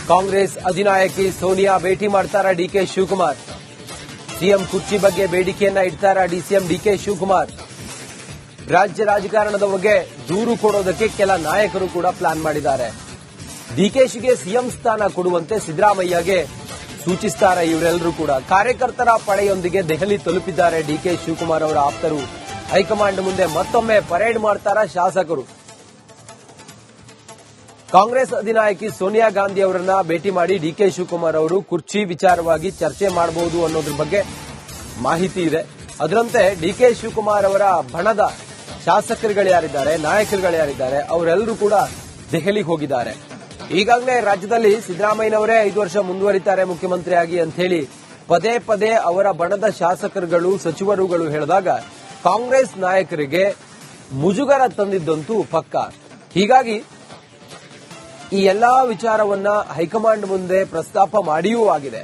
ಕಾಂಗ್ರೆಸ್ ಅಧಿನಾಯಕಿ ಸೋನಿಯಾ ಭೇಟಿ ಮಾಡ್ತಾರಾ DK Shivakumar. CM ಕುರ್ಚಿ ಬಗ್ಗೆ ಬೇಡಿಕೆಯನ್ನ ಇಡ್ತಾರಾ ಡಿಸಿಎಂ ಡಿಕೆ ಶಿವಕುಮಾರ್. ರಾಜ್ಯ ರಾಜಕಾರಣದ ಬಗ್ಗೆ ದೂರು ಕೊಡೋದಕ್ಕೆ ಕೆಲ ನಾಯಕರು ಕೂಡ ಪ್ಲಾನ್ ಮಾಡಿದ್ದಾರೆ. ಡಿಕೆಶಿಗೆ ಸಿಎಂ ಸ್ಥಾನ ಕೊಡುವಂತೆ ಸಿದ್ದರಾಮಯ್ಯಗೆ ಸೂಚಿಸುತ್ತಾರೆ. ಇವರೆಲ್ಲರೂ ಕೂಡ ಕಾರ್ಯಕರ್ತರ ಪಡೆಯೊಂದಿಗೆ ದೆಹಲಿ ತಲುಪಿದ್ದಾರೆ. ಡಿಕೆ ಶಿವಕುಮಾರ್ ಅವರ ಆಪ್ತರು ಹೈಕಮಾಂಡ್ ಮುಂದೆ ಮತ್ತೊಮ್ಮೆ ಪರೇಡ್ ಮಾಡ್ತಾರಾ ಶಾಸಕರು. ಕಾಂಗ್ರೆಸ್ ಅಧಿನಾಯಕಿ ಸೋನಿಯಾ ಗಾಂಧಿ ಅವರನ್ನ ಭೇಟಿ ಮಾಡಿ ಡಿಕೆ ಶಿವಕುಮಾರ್ ಅವರು ಕುರ್ಚಿ ವಿಚಾರವಾಗಿ ಚರ್ಚೆ ಮಾಡಬಹುದು ಅನ್ನೋದ್ರ ಬಗ್ಗೆ ಮಾಹಿತಿ ಇದೆ. ಅದರಂತೆ ಡಿಕೆ ಶಿವಕುಮಾರ್ ಅವರ ಬಣದ ಶಾಸಕರುಗಳು ಯಾರಿದ್ದಾರೆ, ನಾಯಕರುಗಳು ಯಾರಿದ್ದಾರೆ, ಅವರೆಲ್ಲರೂ ಕೂಡ ದೆಹಲಿಗೆ ಹೋಗಿದ್ದಾರೆ. ಈಗಾಗಲೇ ರಾಜ್ಯದಲ್ಲಿ ಸಿದ್ದರಾಮಯ್ಯನವರೇ 5 ವರ್ಷ ಮುಂದುವರಿತಾರೆ ಮುಖ್ಯಮಂತ್ರಿಯಾಗಿ ಅಂತ ಹೇಳಿ ಪದೇ ಪದೇ ಅವರ ಬಣದ ಶಾಸಕರುಗಳು ಸಚಿವರುಗಳು ಹೇಳಿದಾಗ ಕಾಂಗ್ರೆಸ್ ನಾಯಕರಿಗೆ ಮುಜುಗರ ತಂದಿದ್ದಂತೂ ಪಕ್ಕ. ಹೀಗಾಗಿ ಈ ಎಲ್ಲಾ ವಿಚಾರವನ್ನ ಹೈಕಮಾಂಡ್ ಮುಂದೆ ಪ್ರಸ್ತಾಪ ಮಾಡಿಯೂ ಆಗಿದೆ.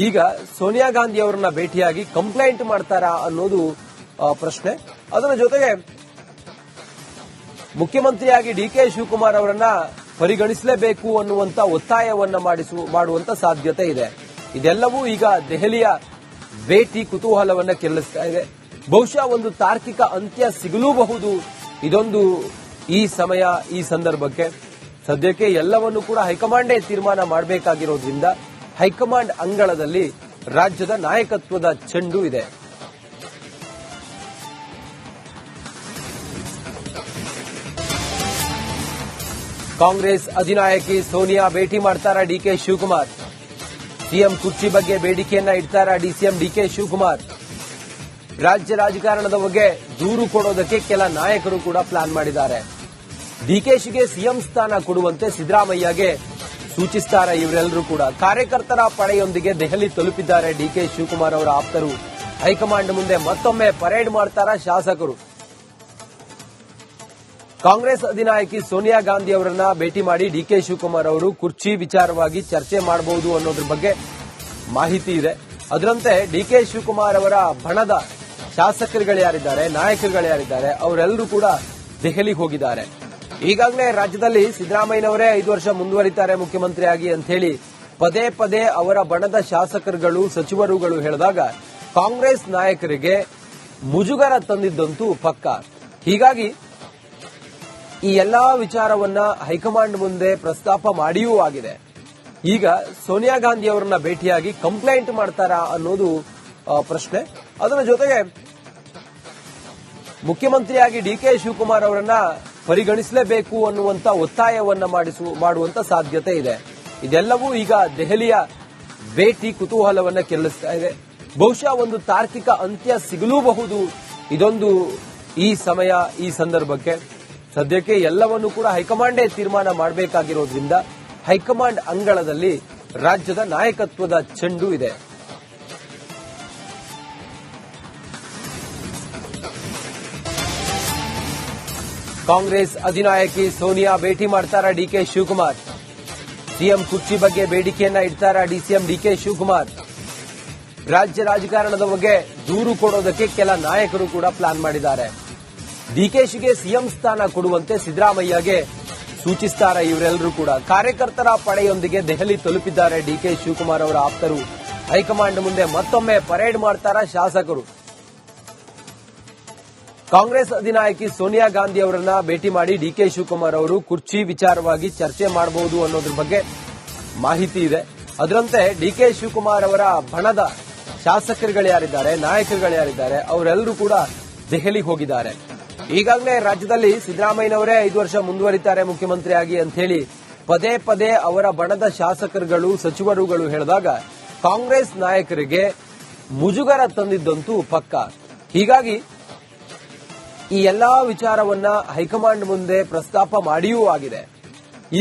ಈಗ ಸೋನಿಯಾ ಗಾಂಧಿ ಅವರನ್ನ ಭೇಟಿಯಾಗಿ ಕಂಪ್ಲೇಂಟ್ ಮಾಡ್ತಾರಾ ಅನ್ನೋದು ಪ್ರಶ್ನೆ. ಅದರ ಜೊತೆಗೆ ಮುಖ್ಯಮಂತ್ರಿಯಾಗಿ ಡಿಕೆ ಶಿವಕುಮಾರ್ ಅವರನ್ನ ಪರಿಗಣಿಸಲೇಬೇಕು ಅನ್ನುವಂತ ಒತ್ತಾಯವನ್ನ ಮಾಡುವಂತ ಸಾಧ್ಯತೆ ಇದೆ. ಇದೆಲ್ಲವೂ ಈಗ ದೆಹಲಿಯ ಭೇಟಿ ಕುತೂಹಲವನ್ನ ಕೆರಳಿಸ್ತಾ ಇದೆ. ಬಹುಶಃ ಒಂದು ತಾರ್ಕಿಕ ಅಂತ್ಯ ಸಿಗಲೂಬಹುದು ಇದೊಂದು ಈ ಸಮಯ ಈ ಸಂದರ್ಭಕ್ಕೆ. ಸದ್ಯಕ್ಕೆ ಎಲ್ಲವನ್ನೂ ಕೂಡ ಹೈಕಮಾಂಡೇ ತೀರ್ಮಾನ ಮಾಡಬೇಕಾಗಿರೋದ್ರಿಂದ ಹೈಕಮಾಂಡ್ ಅಂಗಳದಲ್ಲಿ ರಾಜ್ಯದ ನಾಯಕತ್ವದ ಚೆಂಡು ಇದೆ. ಕಾಂಗ್ರೆಸ್ ಅಧಿನಾಯಕಿ ಸೋನಿಯಾ ಭೇಟಿ ಮಾಡ್ತಾರಾ ಡಿಕೆ ಶಿವಕುಮಾರ್. ಸಿಎಂ ಕುರ್ಚಿ ಬಗ್ಗೆ ಬೇಡಿಕೆಯನ್ನ ಇಡ್ತಾರಾ ಡಿಸಿಎಂ ಡಿಕೆ ಶಿವಕುಮಾರ್. ರಾಜ್ಯ ರಾಜಕಾರಣದ ಬಗ್ಗೆ ದೂರು ಕೊಡೋದಕ್ಕೆ ಕೆಲ ನಾಯಕರು ಕೂಡ ಪ್ಲಾನ್ ಮಾಡಿದ್ದಾರೆ. ಡಿಕೆಶಿಗೆ ಸಿಎಂ ಸ್ಥಾನ ಕೊಡುವಂತೆ ಸಿದ್ದರಾಮಯ್ಯಗೆ ಸೂಚಿಸುತ್ತಾರೆ. ಇವರೆಲ್ಲರೂ ಕೂಡ ಕಾರ್ಯಕರ್ತರ ಪಡೆಯೊಂದಿಗೆ ದೆಹಲಿ ತಲುಪಿದ್ದಾರೆ. ಡಿಕೆ ಶಿವಕುಮಾರ್ ಅವರ ಆಪ್ತರು ಹೈಕಮಾಂಡ್ ಮುಂದೆ ಮತ್ತೊಮ್ಮೆ ಪರೇಡ್ ಮಾಡ್ತಾರಾ ಶಾಸಕರು. ಕಾಂಗ್ರೆಸ್ ಅಧಿನಾಯಕಿ ಸೋನಿಯಾ ಗಾಂಧಿ ಅವರನ್ನ ಭೇಟಿ ಮಾಡಿ ಡಿಕೆ ಶಿವಕುಮಾರ್ ಅವರು ಕುರ್ಚಿ ವಿಚಾರವಾಗಿ ಚರ್ಚೆ ಮಾಡಬಹುದು ಅನ್ನೋದ್ರ ಬಗ್ಗೆ ಮಾಹಿತಿ ಇದೆ. ಅದರಂತೆ ಡಿಕೆ ಶಿವಕುಮಾರ್ ಅವರ ಬಣದ ಶಾಸಕರುಗಳು ಯಾರಿದ್ದಾರೆ, ನಾಯಕರುಗಳು ಯಾರಿದ್ದಾರೆ, ಅವರೆಲ್ಲರೂ ಕೂಡ ದೆಹಲಿಗೆ ಹೋಗಿದ್ದಾರೆ. ಈಗಾಗಲೇ ರಾಜ್ಯದಲ್ಲಿ ಸಿದ್ದರಾಮಯ್ಯನವರೇ 5 ವರ್ಷ ಮುಂದುವರಿತಾರೆ ಮುಖ್ಯಮಂತ್ರಿಯಾಗಿ ಅಂತ ಹೇಳಿ ಪದೇ ಪದೇ ಅವರ ಬಣದ ಶಾಸಕರುಗಳು ಸಚಿವರುಗಳು ಹೇಳಿದಾಗ ಕಾಂಗ್ರೆಸ್ ನಾಯಕರಿಗೆ ಮುಜುಗರ ತಂದಿದ್ದಂತೂ ಪಕ್ಕ. ಹೀಗಾಗಿ ಈ ಎಲ್ಲಾ ವಿಚಾರವನ್ನ ಹೈಕಮಾಂಡ್ ಮುಂದೆ ಪ್ರಸ್ತಾಪ ಮಾಡಿಯೂ ಆಗಿದೆ. ಈಗ ಸೋನಿಯಾ ಗಾಂಧಿ ಅವರನ್ನ ಭೇಟಿಯಾಗಿ ಕಂಪ್ಲೇಂಟ್ ಮಾಡ್ತಾರಾ ಅನ್ನೋದು ಪ್ರಶ್ನೆ. ಅದರ ಜೊತೆಗೆ ಮುಖ್ಯಮಂತ್ರಿಯಾಗಿ ಡಿಕೆ ಶಿವಕುಮಾರ್ ಅವರನ್ನ ಪರಿಗಣಿಸಲೇಬೇಕು ಅನ್ನುವಂತ ಒತ್ತಾಯವನ್ನ ಮಾಡುವಂತ ಸಾಧ್ಯತೆ ಇದೆ. ಇದೆಲ್ಲವೂ ಈಗ ದೆಹಲಿಯ ಭೇಟಿ ಕುತೂಹಲವನ್ನ ಕೆರಳಿಸ್ತಾ ಇದೆ. ಬಹುಶಃ ಒಂದು ತಾರ್ಕಿಕ ಅಂತ್ಯ ಸಿಗಲೂಬಹುದು ಇದೊಂದು ಈ ಸಮಯ ಈ ಸಂದರ್ಭಕ್ಕೆ. ಸದ್ಯಕ್ಕೆ ಎಲ್ಲವನ್ನೂ ಕೂಡ ಹೈಕಮಾಂಡೇ ತೀರ್ಮಾನ ಮಾಡಬೇಕಾಗಿರೋದ್ರಿಂದ ಹೈಕಮಾಂಡ್ ಅಂಗಳದಲ್ಲಿ ರಾಜ್ಯದ ನಾಯಕತ್ವದ ಚೆಂಡು ಇದೆ. ಕಾಂಗ್ರೆಸ್ ಅಧಿನಾಯಕಿ ಸೋನಿಯಾ ಭೇಟಿ ಮಾಡ್ತಾರಾ ಡಿಕೆ ಶಿವಕುಮಾರ್. ಸಿಎಂ ಕುರ್ಚಿ ಬಗ್ಗೆ ಬೇಡಿಕೆಯನ್ನ ಇಡ್ತಾರಾ ಡಿಸಿಎಂ ಡಿಕೆ ಶಿವಕುಮಾರ್. ರಾಜ್ಯ ರಾಜಕಾರಣದ ಬಗ್ಗೆ ದೂರು ಕೊಡೋದಕ್ಕೆ ಕೆಲ ನಾಯಕರು ಕೂಡ ಪ್ಲಾನ್ ಮಾಡಿದ್ದಾರೆ. ಡಿಕೆಶಿಗೆ ಸಿಎಂ ಸ್ಥಾನ ಕೊಡುವಂತೆ ಸಿದ್ದರಾಮಯ್ಯಗೆ ಸೂಚಿಸುತ್ತಾರೆ. ಇವರೆಲ್ಲರೂ ಕೂಡ ಕಾರ್ಯಕರ್ತರ ಪಡೆಯೊಂದಿಗೆ ದೆಹಲಿ ತಲುಪಿದ್ದಾರೆ. ಡಿಕೆ ಶಿವಕುಮಾರ್ ಅವರ ಆಪ್ತರು ಹೈಕಮಾಂಡ್ ಮುಂದೆ ಮತ್ತೊಮ್ಮೆ ಪರೇಡ್ ಮಾಡ್ತಾರಾ ಶಾಸಕರು. ಕಾಂಗ್ರೆಸ್ ಅಧಿನಾಯಕಿ ಸೋನಿಯಾ ಗಾಂಧಿ ಅವರನ್ನ ಭೇಟಿ ಮಾಡಿ ಡಿಕೆ ಶಿವಕುಮಾರ್ ಅವರು ಕುರ್ಚಿ ವಿಚಾರವಾಗಿ ಚರ್ಚೆ ಮಾಡಬಹುದು ಅನ್ನೋದ್ರ ಬಗ್ಗೆ ಮಾಹಿತಿ ಇದೆ. ಅದರಂತೆ ಡಿಕೆ ಶಿವಕುಮಾರ್ ಅವರ ಬಣದ ಶಾಸಕರುಗಳು ಯಾರಿದ್ದಾರೆ, ನಾಯಕರುಗಳು ಯಾರಿದ್ದಾರೆ, ಅವರೆಲ್ಲರೂ ಕೂಡ ದೆಹಲಿಗೆ ಹೋಗಿದ್ದಾರೆ. ಈಗಾಗಲೇ ರಾಜ್ಯದಲ್ಲಿ ಸಿದ್ದರಾಮಯ್ಯನವರೇ 5 ವರ್ಷ ಮುಂದುವರಿತಾರೆ ಮುಖ್ಯಮಂತ್ರಿಯಾಗಿ ಅಂತ ಹೇಳಿ ಪದೇ ಪದೇ ಅವರ ಬಣದ ಶಾಸಕರುಗಳು ಸಚಿವರುಗಳು ಹೇಳಿದಾಗ ಕಾಂಗ್ರೆಸ್ ನಾಯಕರಿಗೆ ಮುಜುಗರ ತಂದಿದ್ದಂತೂ ಪಕ್ಕ. ಹೀಗಾಗಿ ಈ ಎಲ್ಲಾ ವಿಚಾರವನ್ನ ಹೈಕಮಾಂಡ್ ಮುಂದೆ ಪ್ರಸ್ತಾಪ ಮಾಡಿಯೂ ಆಗಿದೆ.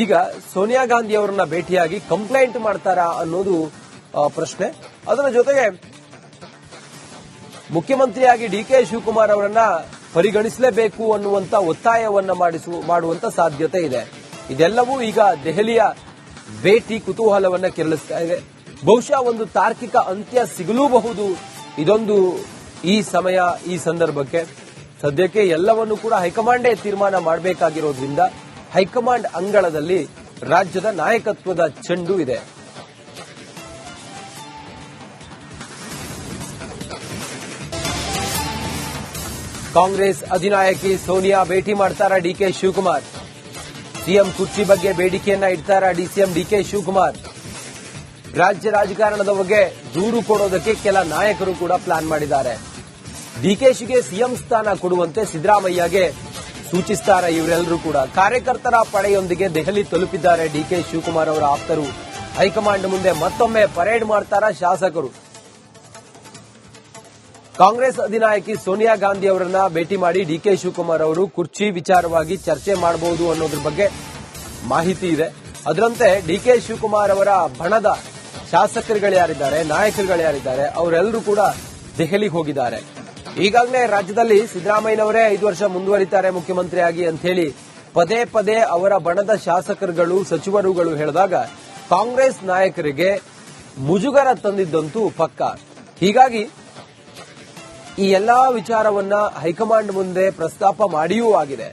ಈಗ ಸೋನಿಯಾ ಗಾಂಧಿ ಅವರನ್ನ ಭೇಟಿಯಾಗಿ ಕಂಪ್ಲೇಂಟ್ ಮಾಡ್ತಾರಾ ಅನ್ನೋದು ಪ್ರಶ್ನೆ. ಅದರ ಜೊತೆಗೆ ಮುಖ್ಯಮಂತ್ರಿಯಾಗಿ ಡಿಕೆ ಶಿವಕುಮಾರ್ ಅವರನ್ನ ಪರಿಗಣಿಸಲೇಬೇಕು ಅನ್ನುವಂತ ಒತ್ತಾಯವನ್ನ ಮಾಡುವಂತ ಸಾಧ್ಯತೆ ಇದೆ. ಇದೆಲ್ಲವೂ ಈಗ ದೆಹಲಿಯ ಭೇಟಿ ಕುತೂಹಲವನ್ನ ಕೆರಳಿಸ್ತಾ ಇದೆ. ಬಹುಶಃ ಒಂದು ತಾರ್ಕಿಕ ಅಂತ್ಯ ಸಿಗಲೂಬಹುದು ಇದೊಂದು ಈ ಸಮಯ ಈ ಸಂದರ್ಭಕ್ಕೆ. ಸದ್ಯಕ್ಕೆ ಎಲ್ಲವನ್ನೂ ಕೂಡ ಹೈಕಮಾಂಡೇ ತೀರ್ಮಾನ ಮಾಡಬೇಕಾಗಿರೋದ್ರಿಂದ ಹೈಕಮಾಂಡ್ ಅಂಗಳದಲ್ಲಿ ರಾಜ್ಯದ ನಾಯಕತ್ವದ ಚೆಂಡು ಇದೆ. ಕಾಂಗ್ರೆಸ್ ಅಧಿನಾಯಕಿ ಸೋನಿಯಾ ಭೇಟಿ ಮಾಡ್ತಾರಾ ಡಿಕೆ ಶಿವಕುಮಾರ್? ಸಿಎಂ ಕುರ್ಚಿ ಬಗ್ಗೆ ಬೇಡಿಕೆಯನ್ನ ಇಡ್ತಾರಾ ಸಿಎಂ ಡಿಕೆ ಶಿವಕುಮಾರ್? ರಾಜ್ಯ ರಾಜಕಾರಣದ ಬಗ್ಗೆ ದೂರು ಕೊಡೋದಕ್ಕೆ ಕೆಲ ನಾಯಕರು ಕೂಡ ಪ್ಲಾನ್ ಮಾಡಿದ್ದಾರೆ. ಡಿಕೆಶಿಗೆ ಸಿಎಂ ಸ್ಥಾನ ಕೊಡುವಂತೆ ಸಿದ್ದರಾಮಯ್ಯಗೆ ಸೂಚಿಸುತ್ತಾರೆ. ಇವರೆಲ್ಲರೂ ಕೂಡ ಕಾರ್ಯಕರ್ತರ ಪಡೆಯೊಂದಿಗೆ ದೆಹಲಿ ತಲುಪಿದ್ದಾರೆ. ಡಿಕೆ ಶಿವಕುಮಾರ್ ಅವರ ಆಪ್ತರು ಹೈಕಮಾಂಡ್ ಮುಂದೆ ಮತ್ತೊಮ್ಮೆ ಪರೇಡ್ ಮಾಡ್ತಾರಾ ಶಾಸಕರು? ಕಾಂಗ್ರೆಸ್ ಅಧಿನಾಯಕಿ ಸೋನಿಯಾ ಗಾಂಧಿ ಅವರನ್ನ ಭೇಟಿ ಮಾಡಿ ಡಿಕೆ ಶಿವಕುಮಾರ್ ಅವರು ಕುರ್ಚಿ ವಿಚಾರವಾಗಿ ಚರ್ಚೆ ಮಾಡಬಹುದು ಅನ್ನೋದ್ರ ಬಗ್ಗೆ ಮಾಹಿತಿ ಇದೆ. ಅದರಂತೆ ಡಿಕೆ ಶಿವಕುಮಾರ್ ಅವರ ಬಣದ ಶಾಸಕರುಗಳು ಯಾರಿದ್ದಾರೆ, ನಾಯಕರುಗಳು ಯಾರಿದ್ದಾರೆ, ಅವರೆಲ್ಲರೂ ಕೂಡ ದೆಹಲಿಗೆ ಹೋಗಿದ್ದಾರೆ. ಈಗಾಗಲೇ ರಾಜ್ಯದಲ್ಲಿ ಸಿದ್ದರಾಮಯ್ಯನವರೇ 5 ವರ್ಷ ಮುಂದುವರಿತಾರೆ ಮುಖ್ಯಮಂತ್ರಿಯಾಗಿ ಅಂತ ಹೇಳಿ ಪದೇ ಪದೇ ಅವರ ಬಣದ ಶಾಸಕರುಗಳು ಸಚಿವರುಗಳು ಹೇಳಿದಾಗ ಕಾಂಗ್ರೆಸ್ ನಾಯಕರಿಗೆ ಮುಜುಗರ ತಂದಿದ್ದಂತೂ ಪಕ್ಕ. ಹೀಗಾಗಿ ಈ ಎಲ್ಲಾ ವಿಚಾರವನ್ನ ಹೈಕಮಾಂಡ್ ಮುಂದೆ ಪ್ರಸ್ತಾಪ ಮಾಡಿಯೂ ಆಗಿದೆ.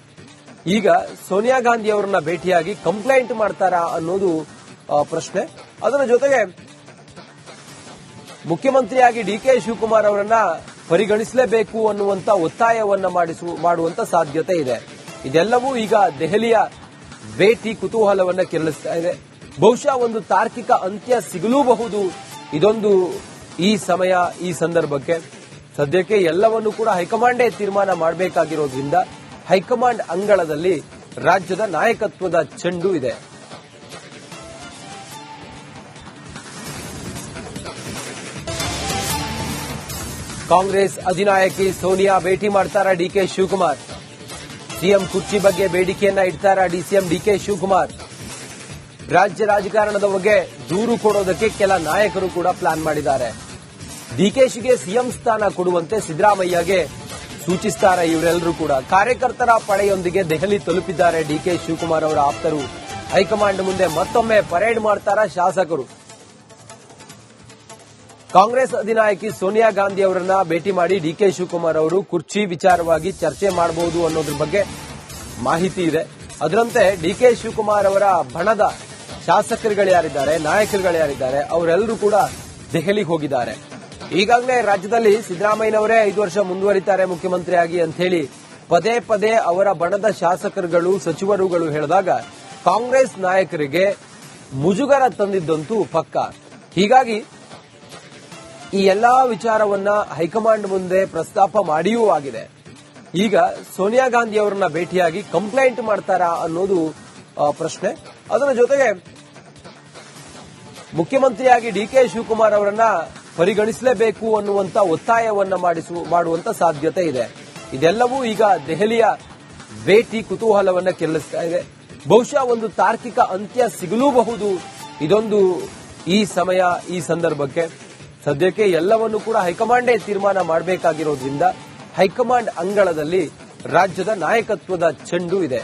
ಈಗ ಸೋನಿಯಾ ಗಾಂಧಿ ಅವರನ್ನ ಭೇಟಿಯಾಗಿ ಕಂಪ್ಲೇಂಟ್ ಮಾಡ್ತಾರಾ ಅನ್ನೋದು ಪ್ರಶ್ನೆ. ಅದರ ಜೊತೆಗೆ ಮುಖ್ಯಮಂತ್ರಿಯಾಗಿ ಡಿಕೆ ಶಿವಕುಮಾರ್ ಅವರನ್ನ ಪರಿಗಣಿಸಲೇಬೇಕು ಅನ್ನುವಂತ ಒತ್ತಾಯವನ್ನ ಮಾಡುವಂತ ಸಾಧ್ಯತೆ ಇದೆ. ಇದೆಲ್ಲವೂ ಈಗ ದೆಹಲಿಯ ಭೇಟಿ ಕುತೂಹಲವನ್ನ ಕೆರಳಿಸ್ತಾ ಇದೆ. ಬಹುಶಃ ಒಂದು ತಾರ್ಕಿಕ ಅಂತ್ಯ ಸಿಗಲೂಬಹುದು ಇದೊಂದು ಈ ಸಮಯ ಈ ಸಂದರ್ಭಕ್ಕೆ. ಸದ್ಯಕ್ಕೆ ಎಲ್ಲವನ್ನೂ ಕೂಡ ಹೈಕಮಾಂಡೇ ತೀರ್ಮಾನ ಮಾಡಬೇಕಾಗಿರೋದ್ರಿಂದ ಹೈಕಮಾಂಡ್ ಅಂಗಳದಲ್ಲಿ ರಾಜ್ಯದ ನಾಯಕತ್ವದ ಚೆಂಡು ಇದೆ. ಕಾಂಗ್ರೆಸ್ ಅಧಿನಾಯಕಿ ಸೋನಿಯಾ ಭೇಟಿ ಮಾಡ್ತಾರಾ ಡಿಕೆ ಶಿವಕುಮಾರ್? ಸಿಎಂ ಕುರ್ಚಿ ಬಗ್ಗೆ ಬೇಡಿಕೆಯನ್ನ ಇಡ್ತಾರಾ ಸಿಎಂ ಡಿಕೆ ಶಿವಕುಮಾರ್? ರಾಜ್ಯ ರಾಜಕಾರಣದ ಬಗ್ಗೆ ದೂರು ಕೊಡೋದಕ್ಕೆ ಕೆಲ ನಾಯಕರು ಕೂಡ ಪ್ಲಾನ್ ಮಾಡಿದ್ದಾರೆ. ಡಿಕೆಶಿಗೆ ಸಿಎಂ ಸ್ಥಾನ ಕೊಡುವಂತೆ ಸಿದ್ದರಾಮಯ್ಯಗೆ ಸೂಚಿಸುತ್ತಾರೆ. ಇವರೆಲ್ಲರೂ ಕೂಡ ಕಾರ್ಯಕರ್ತರ ಪಡೆಯೊಂದಿಗೆ ದೆಹಲಿ ತಲುಪಿದ್ದಾರೆ. ಡಿಕೆ ಶಿವಕುಮಾರ್ ಅವರ ಆಪ್ತರು ಹೈಕಮಾಂಡ್ ಮುಂದೆ ಮತ್ತೊಮ್ಮೆ ಪರೇಡ್ ಮಾಡ್ತಾರಾ ಶಾಸಕರು? ಕಾಂಗ್ರೆಸ್ ಅಧಿನಾಯಕಿ ಸೋನಿಯಾ ಗಾಂಧಿ ಅವರನ್ನ ಭೇಟಿ ಮಾಡಿ ಡಿಕೆ ಶಿವಕುಮಾರ್ ಅವರು ಕುರ್ಚಿ ವಿಚಾರವಾಗಿ ಚರ್ಚೆ ಮಾಡಬಹುದು ಅನ್ನೋದ್ರ ಬಗ್ಗೆ ಮಾಹಿತಿ ಇದೆ. ಅದರಂತೆ ಡಿಕೆ ಶಿವಕುಮಾರ್ ಅವರ ಬಣದ ಶಾಸಕರುಗಳು ಯಾರಿದ್ದಾರೆ, ನಾಯಕರುಗಳು ಯಾರಿದ್ದಾರೆ, ಅವರೆಲ್ಲರೂ ಕೂಡ ದೆಹಲಿಗೆ ಹೋಗಿದ್ದಾರೆ. ಈಗಾಗಲೇ ರಾಜ್ಯದಲ್ಲಿ ಸಿದ್ದರಾಮಯ್ಯನವರೇ 5 ವರ್ಷ ಮುಂದುವರಿತಾರೆ ಮುಖ್ಯಮಂತ್ರಿಯಾಗಿ ಅಂತ ಹೇಳಿ ಪದೇ ಪದೇ ಅವರ ಬಣದ ಶಾಸಕರುಗಳು ಸಚಿವರುಗಳು ಹೇಳಿದಾಗ ಕಾಂಗ್ರೆಸ್ ನಾಯಕರಿಗೆ ಮುಜುಗರ ತಂದಿದ್ದಂತೂ ಪಕ್ಕ. ಹೀಗಾಗಿ ಈ ಎಲ್ಲಾ ವಿಚಾರವನ್ನ ಹೈಕಮಾಂಡ್ ಮುಂದೆ ಪ್ರಸ್ತಾಪ ಮಾಡಿಯೂ ಆಗಿದೆ. ಈಗ ಸೋನಿಯಾ ಗಾಂಧಿ ಅವರನ್ನ ಭೇಟಿಯಾಗಿ ಕಂಪ್ಲೇಂಟ್ ಮಾಡ್ತಾರಾ ಅನ್ನೋದು ಪ್ರಶ್ನೆ. ಅದರ ಜೊತೆಗೆ ಮುಖ್ಯಮಂತ್ರಿಯಾಗಿ ಡಿಕೆ ಶಿವಕುಮಾರ್ ಅವರನ್ನ ಪರಿಗಣಿಸಲೇಬೇಕು ಅನ್ನುವಂತ ಒತ್ತಾಯವನ್ನ ಮಾಡುವಂತ ಸಾಧ್ಯತೆ ಇದೆ. ಇದೆಲ್ಲವೂ ಈಗ ದೆಹಲಿಯ ಭೇಟಿ ಕುತೂಹಲವನ್ನ ಕೆರಳಿಸ್ತಾ ಇದೆ. ಬಹುಶಃ ಒಂದು ತಾರ್ಕಿಕ ಅಂತ್ಯ ಸಿಗಲೂಬಹುದು ಇದೊಂದು ಈ ಸಮಯ ಈ ಸಂದರ್ಭಕ್ಕೆ. ಸದ್ಯಕ್ಕೆ ಎಲ್ಲವನ್ನೂ ಕೂಡ ಹೈಕಮಾಂಡೇ ತೀರ್ಮಾನ ಮಾಡಬೇಕಾಗಿರೋದ್ರಿಂದ ಹೈಕಮಾಂಡ್ ಅಂಗಳದಲ್ಲಿ ರಾಜ್ಯದ ನಾಯಕತ್ವದ ಚೆಂಡು ಇದೆ.